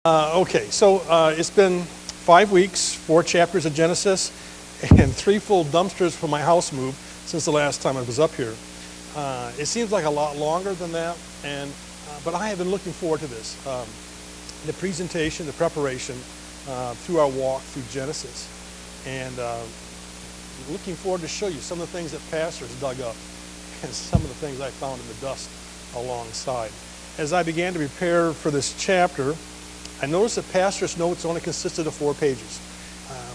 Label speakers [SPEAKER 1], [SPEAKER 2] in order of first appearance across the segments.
[SPEAKER 1] Okay, so it's been 5 weeks, 4 chapters of Genesis, and 3 full dumpsters for my house move since the last time I was up here. It seems like a lot longer than that, but I have been looking forward to this. The presentation, the preparation through our walk through Genesis, and looking forward to show you some of the things that pastors dug up and some of the things I found in the dust alongside. As I began to prepare for this chapter, I noticed that pastor's notes only consisted of 4 pages.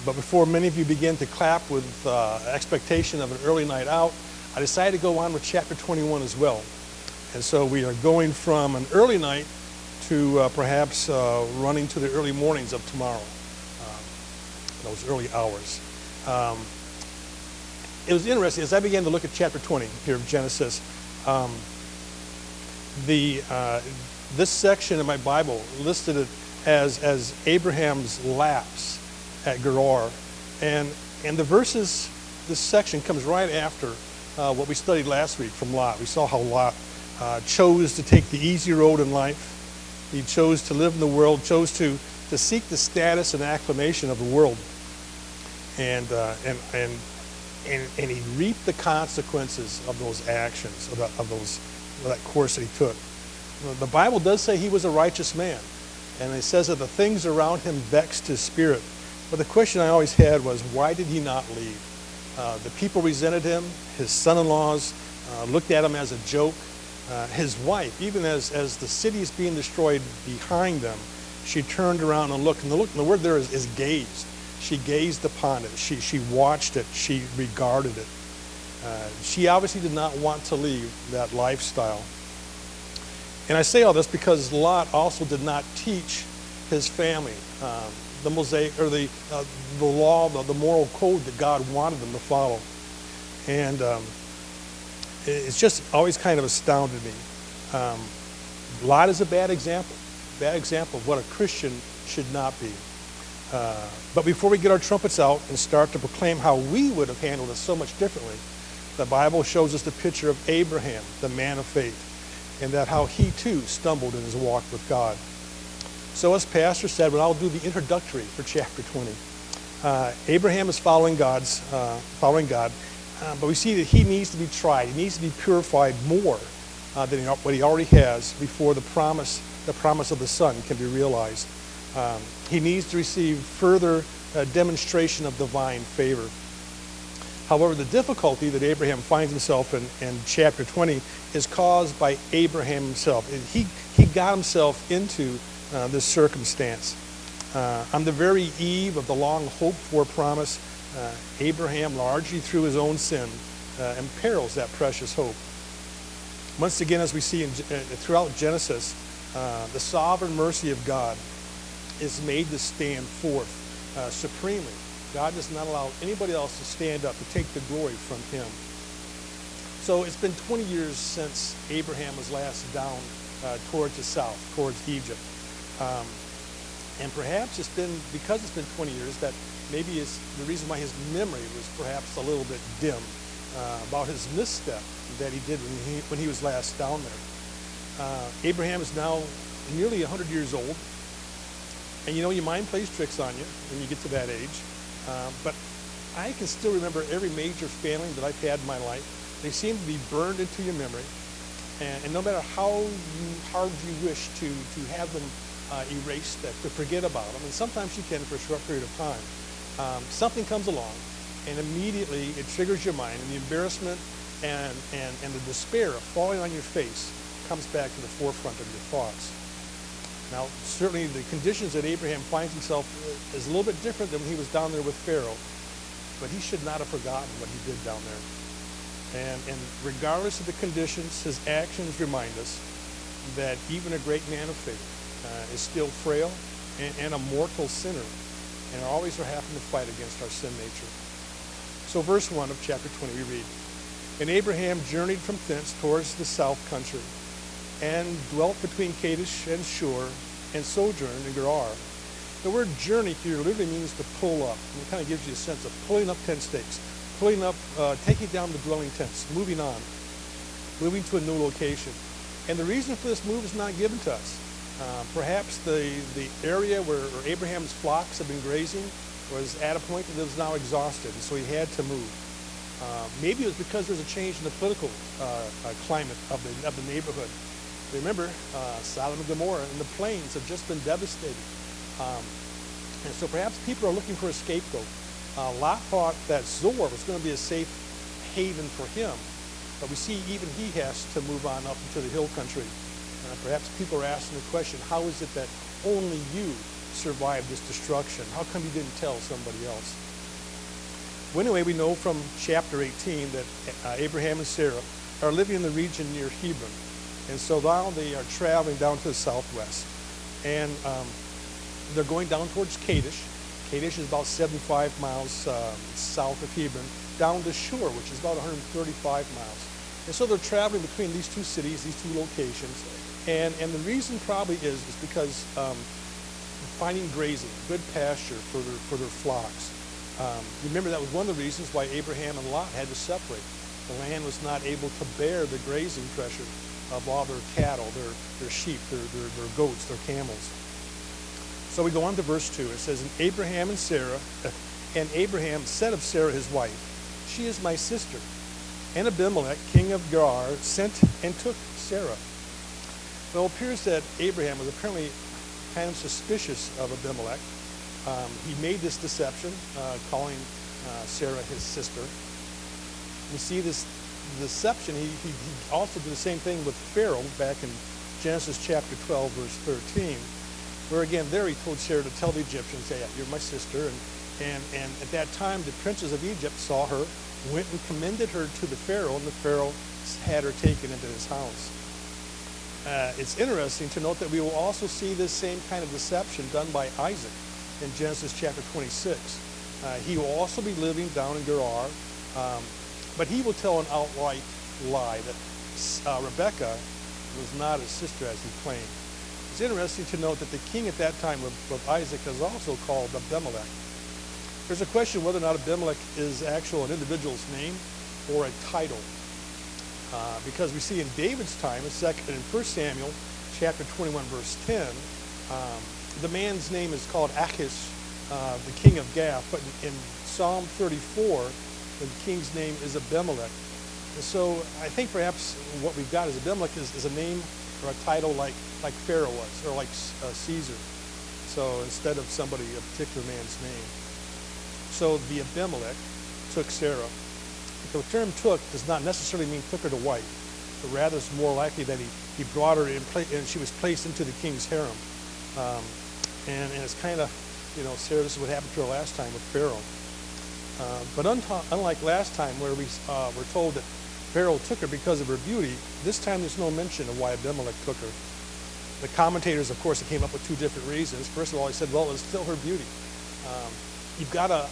[SPEAKER 1] But before many of you begin to clap with expectation of an early night out, I decided to go on with chapter 21 as well. And so we are going from an early night to perhaps running to the early mornings of tomorrow, those early hours. It was interesting, as I began to look at chapter 20 here of Genesis, this section in my Bible listed it as Abraham's lapse at Gerar. And the verses, this section comes right after what we studied last week from Lot. We saw how Lot chose to take the easy road in life. He chose to live in the world, chose to seek the status and acclamation of the world. And he reaped the consequences of those actions, of that course that he took. The Bible does say he was a righteous man. And it says that the things around him vexed his spirit. But the question I always had was, why did he not leave? The people resented him. His son-in-laws looked at him as a joke. His wife, even as the city is being destroyed behind them, she turned around and looked. And the word there is gazed. She gazed upon it. She watched it. She regarded it. She obviously did not want to leave that lifestyle. And I say all this because Lot also did not teach his family the Mosaic, or the law, the moral code that God wanted them to follow. And it's just always kind of astounded me. Lot is a bad example of what a Christian should not be. But before we get our trumpets out and start to proclaim how we would have handled it so much differently, the Bible shows us the picture of Abraham, the man of faith, and that how he too stumbled in his walk with God. So as Pastor said, well, I'll do the introductory for chapter 20. Abraham is following God, but we see that he needs to be tried. He needs to be purified more than what he already has before the promise of the Son can be realized. He needs to receive further demonstration of divine favor. However, the difficulty that Abraham finds himself in chapter 20 is caused by Abraham himself. He got himself into this circumstance. On the very eve of the long hoped-for promise, Abraham, largely through his own sin, imperils that precious hope. Once again, as we see throughout Genesis, the sovereign mercy of God is made to stand forth supremely. God does not allow anybody else to stand up to take the glory from him. So it's been 20 years since Abraham was last down towards the south, towards Egypt. And perhaps because it's been 20 years, that maybe is the reason why his memory was perhaps a little bit dim about his misstep that he did when he was last down there. Abraham is now nearly 100 years old. And you know, your mind plays tricks on you when you get to that age. But I can still remember every major failing that I've had in my life. They seem to be burned into your memory. And no matter how hard you wish to have them erased, to forget about them, and sometimes you can for a short period of time, something comes along and immediately it triggers your mind, and the embarrassment and the despair of falling on your face comes back to the forefront of your thoughts. Now, certainly the conditions that Abraham finds himself is a little bit different than when he was down there with Pharaoh, but he should not have forgotten what he did down there. And regardless of the conditions, his actions remind us that even a great man of faith is still frail and a mortal sinner, and always are having to fight against our sin nature. So verse 1 of chapter 20 we read, "And Abraham journeyed from thence towards the south country, and dwelt between Kadesh and Shur, and sojourned in Gerar." The word journey here literally means to pull up. And it kind of gives you a sense of pulling up tent stakes, pulling up, taking down the dwelling tents, moving on, moving to a new location. And the reason for this move is not given to us. Perhaps the area where Abraham's flocks had been grazing was at a point that it was now exhausted, and so he had to move. Maybe it was because there was a change in the political climate of the neighborhood. Remember, Sodom and Gomorrah and the plains have just been devastated. And so perhaps people are looking for a scapegoat. Lot thought that Zoar was going to be a safe haven for him, but we see even he has to move on up into the hill country. Perhaps people are asking the question, how is it that only you survived this destruction? How come you didn't tell somebody else? Well, anyway, we know from chapter 18 that Abraham and Sarah are living in the region near Hebron. And so now they are traveling down to the southwest. And they're going down towards Kadesh. Kadesh is about 75 miles south of Hebron, down to Shur, which is about 135 miles. And so they're traveling between these two cities, these two locations. And the reason probably is because finding grazing, good pasture for their flocks. Remember, that was one of the reasons why Abraham and Lot had to separate. The land was not able to bear the grazing pressure of all their cattle, their sheep, their goats, their camels. So we go on to verse 2. It says, and Abraham said of Sarah his wife, she is my sister. And Abimelech, king of Gerar, sent and took Sarah. Well, it appears that Abraham was apparently kind of suspicious of Abimelech. He made this deception, calling Sarah his sister. We see this deception. He also did the same thing with Pharaoh back in Genesis chapter 12, verse 13, where again there he told Sarah to tell the Egyptians, yeah, you're my sister. And at that time, the princes of Egypt saw her, went and commended her to the Pharaoh, and the Pharaoh had her taken into his house. It's interesting to note that we will also see this same kind of deception done by Isaac in Genesis chapter 26. He will also be living down in Gerar, but he will tell an outright lie that Rebekah was not his sister as he claimed. It's interesting to note that the king at that time of Isaac is also called Abimelech. There's a question whether or not Abimelech is actual an individual's name or a title. Because we see in David's time, in 1 Samuel chapter 21, verse 10, the man's name is called Achish, the king of Gath. But in Psalm 34, the king's name is Abimelech. And so I think perhaps what we've got is Abimelech is a name or a title like Pharaoh was, or like Caesar. So instead of somebody, a particular man's name. So the Abimelech took Sarah. The term took does not necessarily mean took her to wife, but rather it's more likely that he brought her in, and she was placed into the king's harem. And it's kind of, Sarah, this is what happened to her last time with Pharaoh. But unlike last time where we were told that Pharaoh took her because of her beauty, this time there's no mention of why Abimelech took her. The commentators, of course, came up with two different reasons. First of all, he said, well, it's still her beauty. You've got to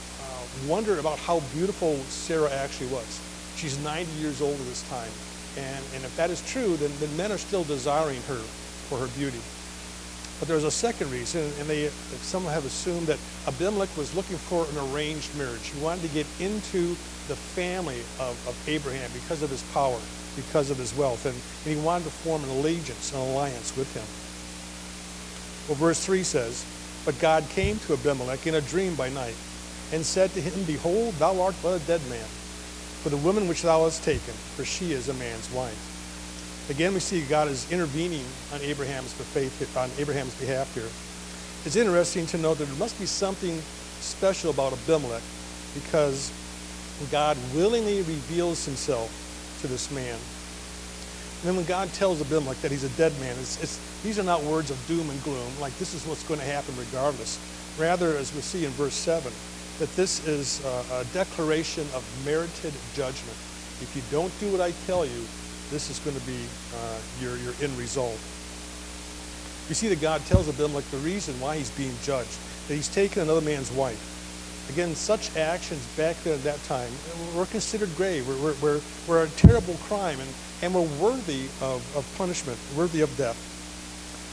[SPEAKER 1] wonder about how beautiful Sarah actually was. She's 90 years old at this time. And if that is true, then men are still desiring her for her beauty. But there's a second reason, and some have assumed that Abimelech was looking for an arranged marriage. He wanted to get into the family of Abraham because of his power, because of his wealth, and he wanted to form an allegiance, an alliance with him. Well, verse 3 says, but God came to Abimelech in a dream by night, and said to him, behold, thou art but a dead man, for the woman which thou hast taken, for she is a man's wife. Again, we see God is intervening on Abraham's behalf here. It's interesting to know that there must be something special about Abimelech, because God willingly reveals himself to this man. And then when God tells Abimelech that he's a dead man, these are not words of doom and gloom, like this is what's going to happen regardless. Rather, as we see in verse 7, that this is a declaration of merited judgment. If you don't do what I tell you, this is going to be your end result. You see that God tells Abimelech the reason why he's being judged, that he's taken another man's wife. Again, such actions back then at that time were considered grave, were a terrible crime, and were worthy of punishment, worthy of death.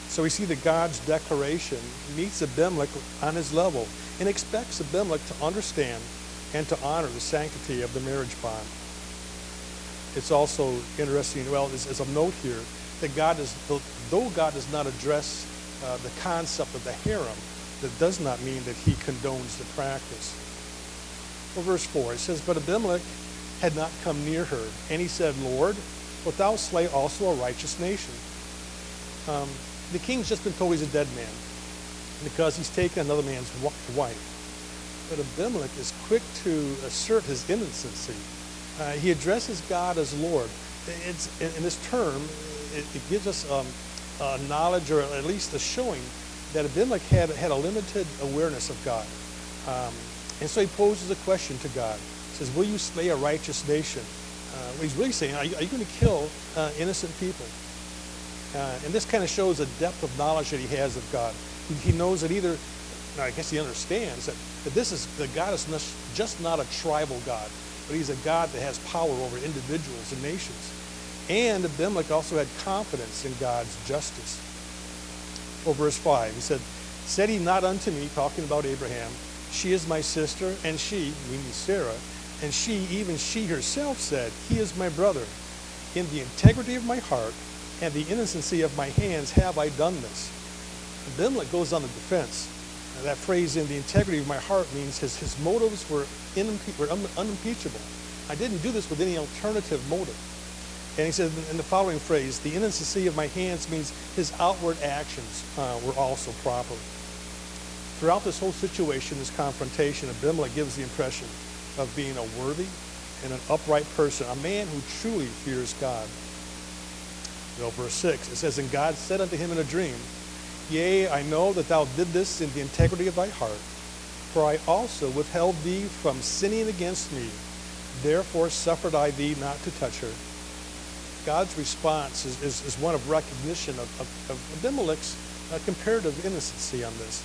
[SPEAKER 1] So we see that God's declaration meets Abimelech on his level and expects Abimelech to understand and to honor the sanctity of the marriage bond. It's also interesting, as a note here, that though God does not address the concept of the harem, that does not mean that he condones the practice. Well, verse 4, it says, but Abimelech had not come near her, and he said, Lord, wilt thou slay also a righteous nation? The king's just been told he's a dead man because he's taken another man's wife. But Abimelech is quick to assert his innocency. He addresses God as Lord. It's, in this term, it gives us a knowledge, or at least a showing, that Abimelech had a limited awareness of God. And so he poses a question to God. He says, will you slay a righteous nation? What he's really saying, are you going to kill innocent people? And this kind of shows a depth of knowledge that he has of God. He knows that either, I guess he understands that God is just not a tribal God, but he's a God that has power over individuals and nations. And Abimelech also had confidence in God's justice. Well, verse 5, he said he not unto me, talking about Abraham, she is my sister, and she, meaning Sarah, and she, even she herself said, he is my brother. In the integrity of my heart and the innocency of my hands have I done this. Abimelech goes on the defense. That phrase, in the integrity of my heart, means his motives were unimpeachable. I didn't do this with any alternative motive. And he said in the following phrase, the innocency of my hands means his outward actions were also proper. Throughout this whole situation, this confrontation, Abimelech gives the impression of being a worthy and an upright person, a man who truly fears God. Well, verse 6, it says, and God said unto him in a dream, yea, I know that thou did this in the integrity of thy heart, for I also withheld thee from sinning against me. Therefore suffered I thee not to touch her. God's response is one of recognition of Abimelech's comparative innocency on this.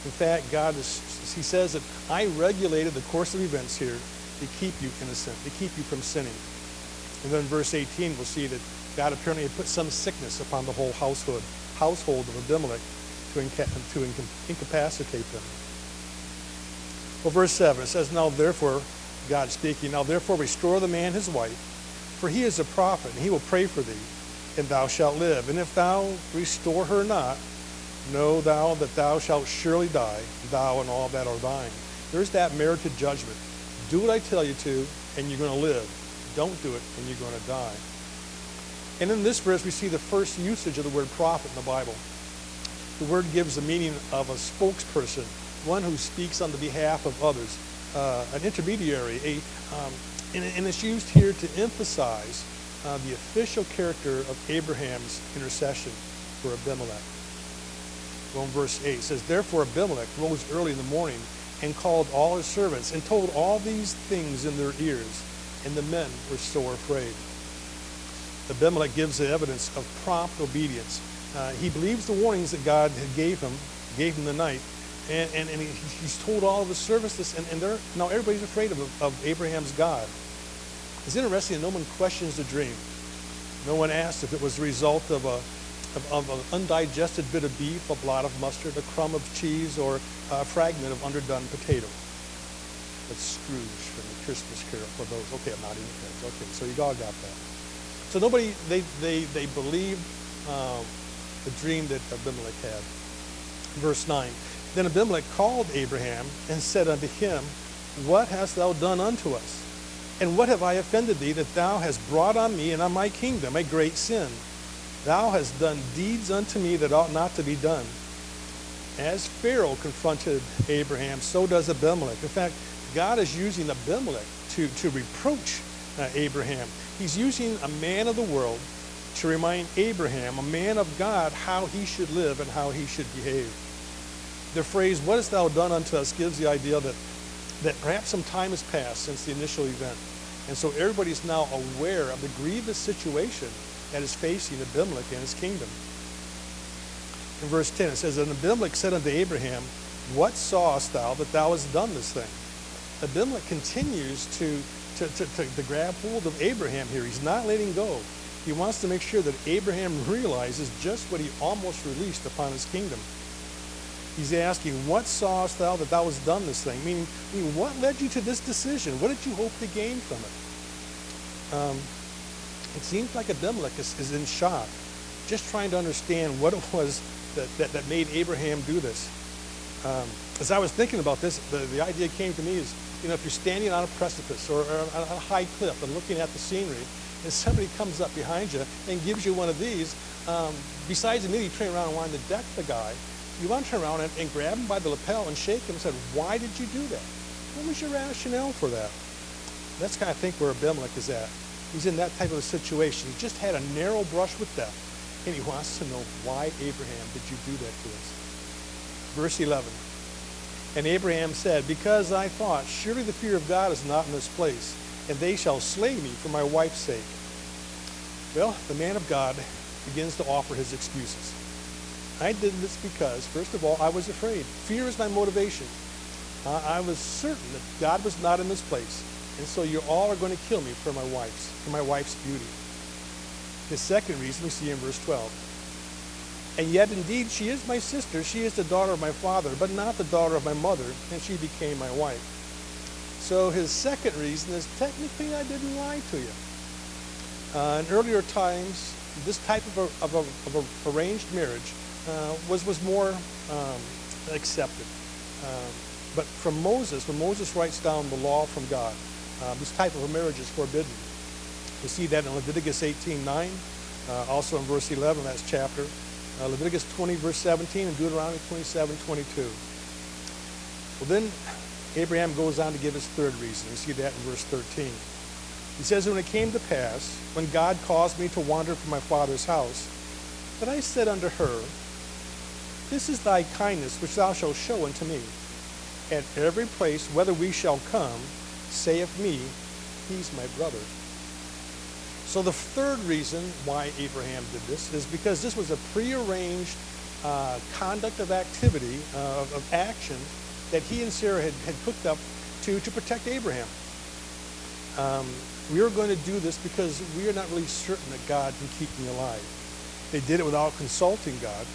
[SPEAKER 1] In fact, he says that I regulated the course of events here to keep you innocent, to keep you from sinning. And then in verse 18, we'll see that God apparently had put some sickness upon the whole household of Abimelech to incapacitate them. Well, verse 7, it says, now therefore, God speaking, now therefore restore the man his wife, for he is a prophet, and he will pray for thee, and thou shalt live. And if thou restore her not, know thou that thou shalt surely die, thou and all that are thine. There's that merited judgment. Do what I tell you to, and you're going to live. Don't do it, and you're going to die. And in this verse, we see the first usage of the word prophet in the Bible. The word gives the meaning of a spokesperson, one who speaks on the behalf of others, an intermediary, and it's used here to emphasize the official character of Abraham's intercession for Abimelech. Well, in verse 8, it says, therefore Abimelech rose early in the morning and called all his servants and told all these things in their ears, and the men were sore afraid. Abimelech gives the evidence of prompt obedience. He believes the warnings that God had gave him the night, and he's told all of his servants this, and now everybody's afraid of Abraham's God. It's interesting that no one questions the dream. No one asks if it was the result of an undigested bit of beef, a blot of mustard, a crumb of cheese, or a fragment of underdone potato. That's Scrooge from the Christmas Carol for those. Okay, I'm not eating kids. Okay, so you all got that. So nobody, they believed the dream that Abimelech had. Verse 9, then Abimelech called Abraham and said unto him, what hast thou done unto us? And what have I offended thee, that thou hast brought on me and on my kingdom a great sin? Thou hast done deeds unto me that ought not to be done. As Pharaoh confronted Abraham, so does Abimelech. In fact, God is using Abimelech to reproach Abraham. He's using a man of the world to remind Abraham, a man of God, how he should live and how he should behave. The phrase, what hast thou done unto us, gives the idea that perhaps some time has passed since the initial event. And so everybody's now aware of the grievous situation that is facing Abimelech and his kingdom. In verse 10, it says, and Abimelech said unto Abraham, what sawest thou that thou hast done this thing? Abimelech continues to grab hold of Abraham here. He's not letting go. He wants to make sure that Abraham realizes just what he almost released upon his kingdom. He's asking, what sawest thou that thou hast done this thing? Meaning, what led you to this decision? What did you hope to gain from it? It seems like Abimelech is in shock, just trying to understand what it was that made Abraham do this. As I was thinking about this, the idea came to me is, if you're standing on a precipice or on a high cliff and looking at the scenery, and somebody comes up behind you and gives you one of these, besides immediately turning around and wanting to deck the guy, you want to turn around and grab him by the lapel and shake him and say, why did you do that? What was your rationale for that? That's kind of think where Abimelech is at. He's in that type of a situation. He just had a narrow brush with death, and he wants to know, why, Abraham, did you do that to us? Verse 11. And Abraham said, because I thought, surely the fear of God is not in this place, and they shall slay me for my wife's sake. Well, the man of God begins to offer his excuses. I did this because, first of all, I was afraid. Fear is my motivation. I was certain that God was not in this place, and so you all are going to kill me for my wife's beauty. The second reason we see in verse 12. And yet indeed she is my sister, she is the daughter of my father, but not the daughter of my mother, and she became my wife. So his second reason is, technically I didn't lie to you. In earlier times, this type of a arranged marriage was more accepted. But from Moses, when Moses writes down the law from God, this type of a marriage is forbidden. We see that in Leviticus 18:9, also in verse 11, that's chapter. Leviticus 20, verse 17, and Deuteronomy 27:22. Well, then Abraham goes on to give his third reason. We see that in verse 13. He says, when it came to pass, when God caused me to wander from my father's house, that I said unto her, this is thy kindness which thou shalt show unto me. At every place whither we shall come, saith me, he's my brother. So the third reason why Abraham did this is because this was a prearranged conduct of activity, of action, that he and Sarah had cooked up to protect Abraham. We are going to do this because we are not really certain that God can keep me alive. They did it without consulting God.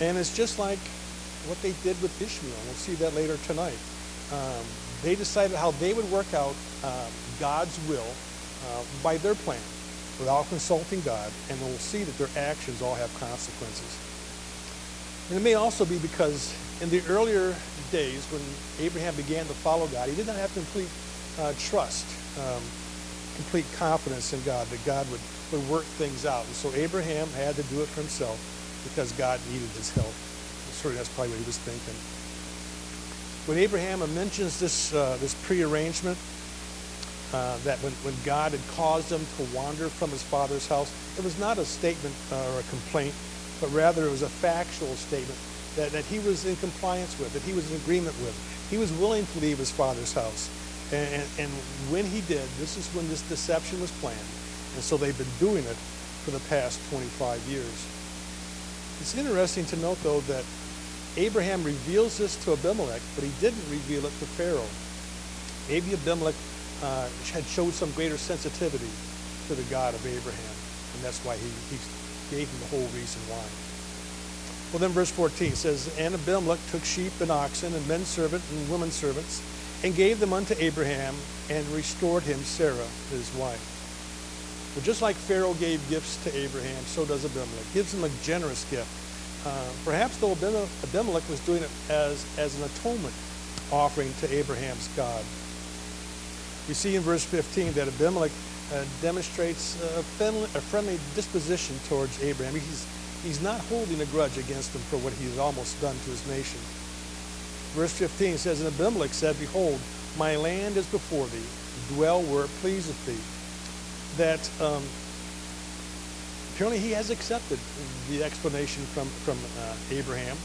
[SPEAKER 1] And it's just like what they did with Ishmael. We'll see that later tonight. They decided how they would work out God's will by their plan, without consulting God, and we'll see that their actions all have consequences. And it may also be because in the earlier days when Abraham began to follow God, he did not have complete trust, complete confidence in God, that God would work things out. And so Abraham had to do it for himself because God needed his help. Certainly that's probably what he was thinking. When Abraham mentions this prearrangement, that when God had caused him to wander from his father's house, it was not a statement or a complaint, but rather it was a factual statement that he was in compliance with, that he was in agreement with. He was willing to leave his father's house. And when he did, this is when this deception was planned. And so they've been doing it for the past 25 years. It's interesting to note, though, that Abraham reveals this to Abimelech, but he didn't reveal it to Pharaoh. Maybe Abimelech had showed some greater sensitivity to the God of Abraham, and that's why he gave him the whole reason why. Well, then verse 14 says, and Abimelech took sheep and oxen and men servants and women servants and gave them unto Abraham and restored him Sarah, his wife. Well, just like Pharaoh gave gifts to Abraham, so does Abimelech. Gives him a generous gift. Perhaps though Abimelech was doing it as an atonement offering to Abraham's God. We see in verse 15 that Abimelech demonstrates a friendly disposition towards Abraham. He's not holding a grudge against him for what he's almost done to his nation. Verse 15 says, and Abimelech said, behold, my land is before thee, dwell where it pleaseth thee. That apparently he has accepted the explanation from Abraham.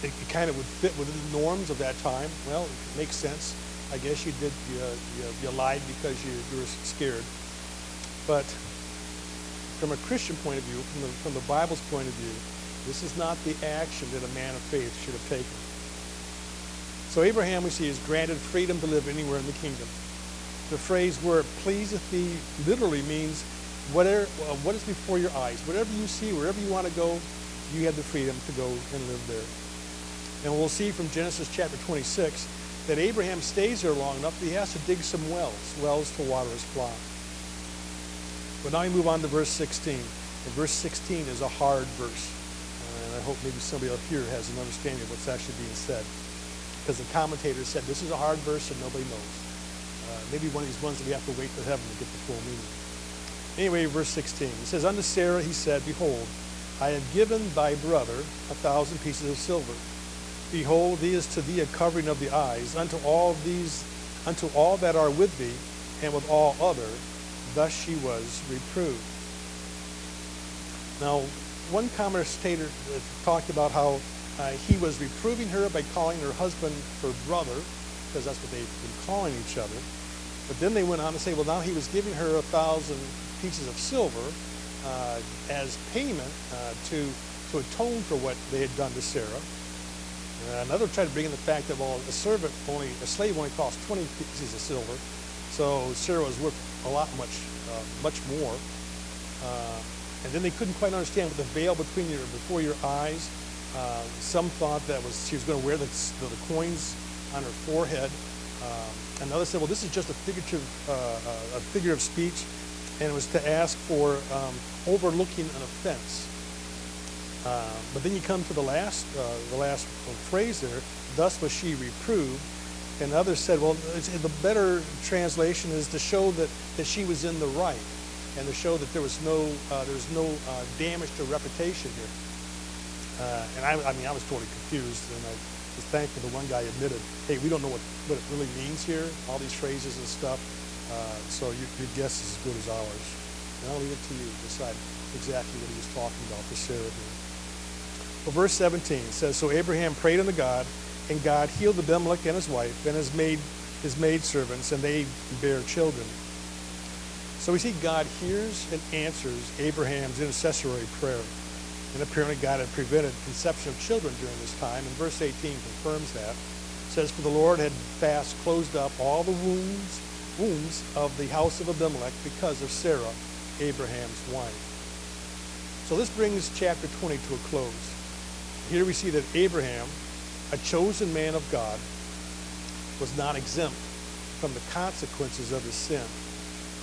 [SPEAKER 1] It kind of would fit within the norms of that time. Well, it makes sense. I guess you lied because you were scared. But from a Christian point of view, from the Bible's point of view, this is not the action that a man of faith should have taken. So Abraham, we see, is granted freedom to live anywhere in the kingdom. The phrase where it pleaseth thee literally means what is before your eyes. Whatever you see, wherever you want to go, you have the freedom to go and live there. And we'll see from Genesis chapter 26 that Abraham stays there long enough that he has to dig some wells to water his flock. But now we move on to verse 16. And verse 16 is a hard verse. And I hope maybe somebody up here has an understanding of what's actually being said. Because the commentators said this is a hard verse and nobody knows. Maybe one of these ones that we have to wait to heaven to get the full meaning. Anyway, verse 16. It says, unto Sarah he said, behold, I have given thy brother 1,000 pieces of silver. Behold, thee is to thee a covering of the eyes, unto all that are with thee, and with all other. Thus she was reproved. Now, one commentator talked about how he was reproving her by calling her husband her brother, because that's what they've been calling each other. But then they went on to say, well, now he was giving her 1,000 pieces of silver as payment to atone for what they had done to Sarah. Another tried to bring in the fact that, well, a slave only cost 20 pieces of silver, so Sarah was worth a lot, much more. And then they couldn't quite understand with the veil before your eyes. Some thought that she was going to wear the coins on her forehead. Another said, well, this is just a figure of speech, and it was to ask for overlooking an offense. But then you come to the last phrase there, thus was she reproved. And others said, well, the better translation is to show that she was in the right, and to show that there was no damage to reputation here. And I was totally confused, and I was thankful the one guy admitted, hey, we don't know what it really means here, all these phrases and stuff, so your guess is as good as ours. And I'll leave it to you to decide exactly what he was talking about for Sarah here. Well, verse 17 says, so Abraham prayed unto God, and God healed Abimelech and his wife and his maidservants, and they bare children. So we see God hears and answers Abraham's intercessory prayer. And apparently God had prevented conception of children during this time. And verse 18 confirms that. It says, for the Lord had fast closed up all the wombs of the house of Abimelech because of Sarah, Abraham's wife. So this brings chapter 20 to a close. Here we see that Abraham, a chosen man of God, was not exempt from the consequences of his sin.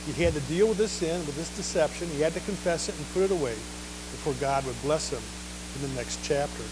[SPEAKER 1] He had to deal with this sin, with this deception. He had to confess it and put it away before God would bless him in the next chapter.